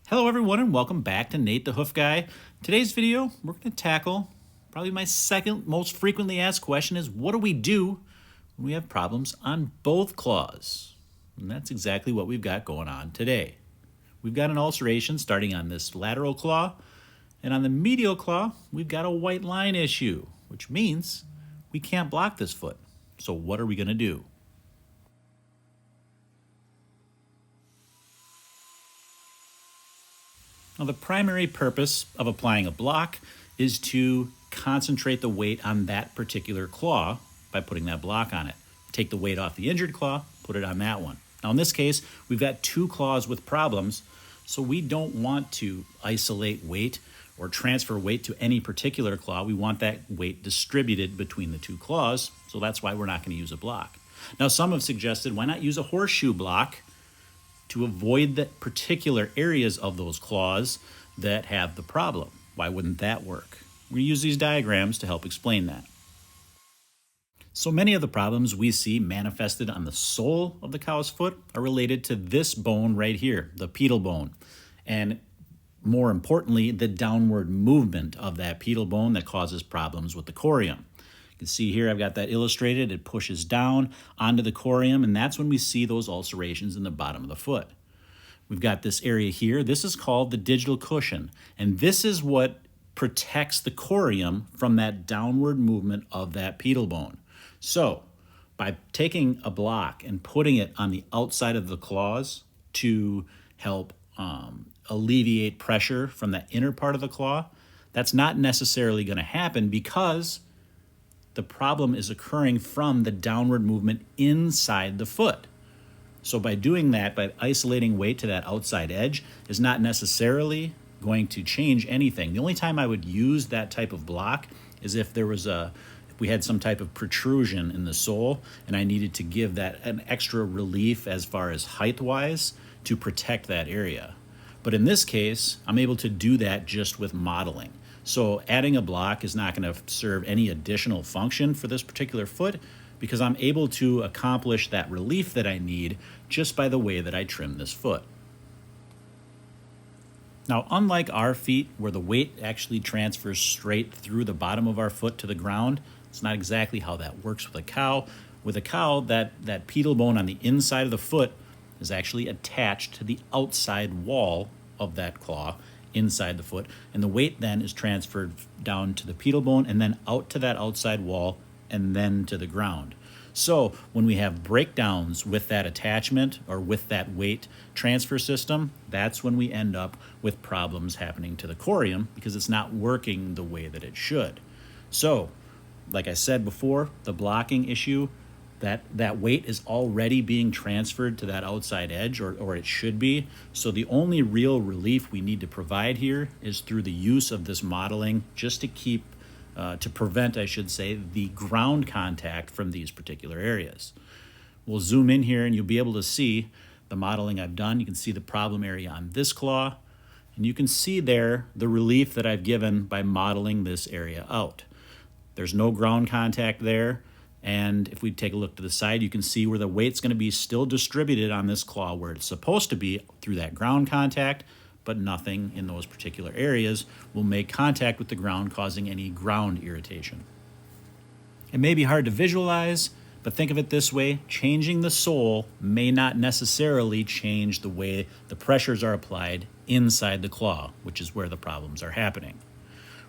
Hello everyone and welcome back to Nate the Hoof Guy. Today's video, we're going to tackle probably my second most frequently asked question is what do we do when we have problems on both claws? And that's exactly what we've got going on today. We've got an ulceration starting on this lateral claw, and on the medial claw, we've got a white line issue, which means we can't block this foot. So what are we going to do? Now, the primary purpose of applying a block is to concentrate the weight on that particular claw by putting that block on it. Take the weight off the injured claw, put it on that one. Now, in this case, we've got two claws with problems, so we don't want to isolate weight or transfer weight to any particular claw. We want that weight distributed between the two claws, so that's why we're not going to use a block. Now, some have suggested why not use a horseshoe block to avoid the particular areas of those claws that have the problem. Why wouldn't that work? We use these diagrams to help explain that. So many of the problems we see manifested on the sole of the cow's foot are related to this bone right here, the pedal bone. And more importantly, the downward movement of that pedal bone that causes problems with the corium. You can see here I've got that illustrated. It pushes down onto the corium, and that's when we see those ulcerations in the bottom of the foot. We've got this area here. This is called the digital cushion, and this is what protects the corium from that downward movement of that pedal bone. So by taking a block and putting it on the outside of the claws to help alleviate pressure from that inner part of the claw, that's not necessarily going to happen because the problem is occurring from the downward movement inside the foot. So by doing that, by isolating weight to that outside edge, is not necessarily going to change anything. The only time I would use that type of block is if we had some type of protrusion in the sole and I needed to give that an extra relief as far as height-wise to protect that area. But in this case, I'm able to do that just with modeling. So adding a block is not going to serve any additional function for this particular foot because I'm able to accomplish that relief that I need just by the way that I trim this foot. Now, unlike our feet where the weight actually transfers straight through the bottom of our foot to the ground, it's not exactly how that works with a cow. With a cow, that pedal bone on the inside of the foot is actually attached to the outside wall of that claw inside the foot, and the weight then is transferred down to the pedal bone and then out to that outside wall and then to the ground. So when we have breakdowns with that attachment or with that weight transfer system, that's when we end up with problems happening to the corium because it's not working the way that it should. So, like I said before, the blocking issue, that weight is already being transferred to that outside edge, or it should be. So the only real relief we need to provide here is through the use of this modeling just to prevent, I should say, the ground contact from these particular areas. We'll zoom in here and you'll be able to see the modeling I've done. You can see the problem area on this claw, and you can see there the relief that I've given by modeling this area out. There's no ground contact there. And if we take a look to the side, you can see where the weight's going to be still distributed on this claw where it's supposed to be through that ground contact, but nothing in those particular areas will make contact with the ground, causing any ground irritation. It may be hard to visualize, but think of it this way. Changing the sole may not necessarily change the way the pressures are applied inside the claw, which is where the problems are happening.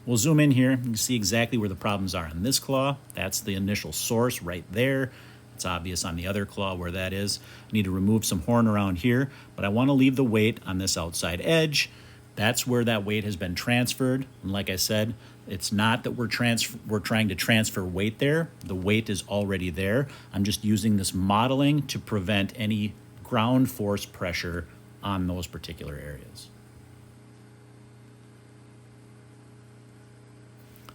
We'll zoom in here. You can see exactly where the problems are on this claw. That's the initial source right there. It's obvious on the other claw where that is. I need to remove some horn around here, but I want to leave the weight on this outside edge. That's where that weight has been transferred. And like I said, it's not that we're trying to transfer weight there. The weight is already there. I'm just using this modeling to prevent any ground force pressure on those particular areas.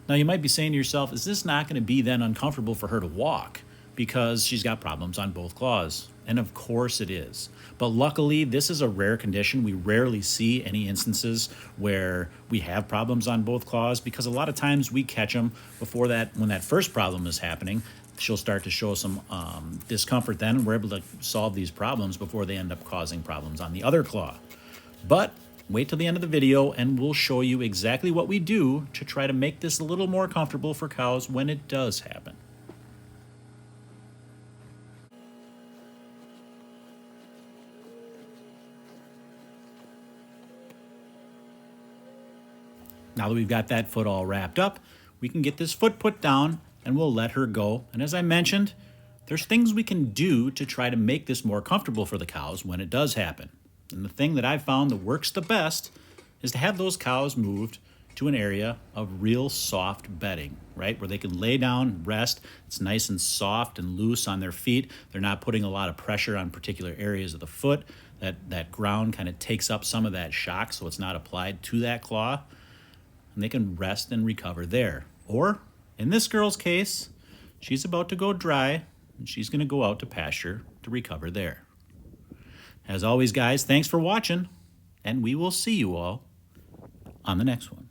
Now, you might be saying to yourself, is this not going to be then uncomfortable for her to walk because she's got problems on both claws? And of course it is. But luckily, this is a rare condition. We rarely see any instances where we have problems on both claws because a lot of times we catch them before that, when that first problem is happening. She'll start to show some discomfort then, and we're able to solve these problems before they end up causing problems on the other claw. But wait till the end of the video and we'll show you exactly what we do to try to make this a little more comfortable for cows when it does happen. Now that we've got that foot all wrapped up, we can get this foot put down and we'll let her go. And as I mentioned, there's things we can do to try to make this more comfortable for the cows when it does happen. And the thing that I've found that works the best is to have those cows moved to an area of real soft bedding, right? Where they can lay down, rest. It's nice and soft and loose on their feet. They're not putting a lot of pressure on particular areas of the foot. That ground kind of takes up some of that shock, so it's not applied to that claw. And they can rest and recover there. Or, in this girl's case, she's about to go dry, and she's going to go out to pasture to recover there. As always, guys, thanks for watching, and we will see you all on the next one.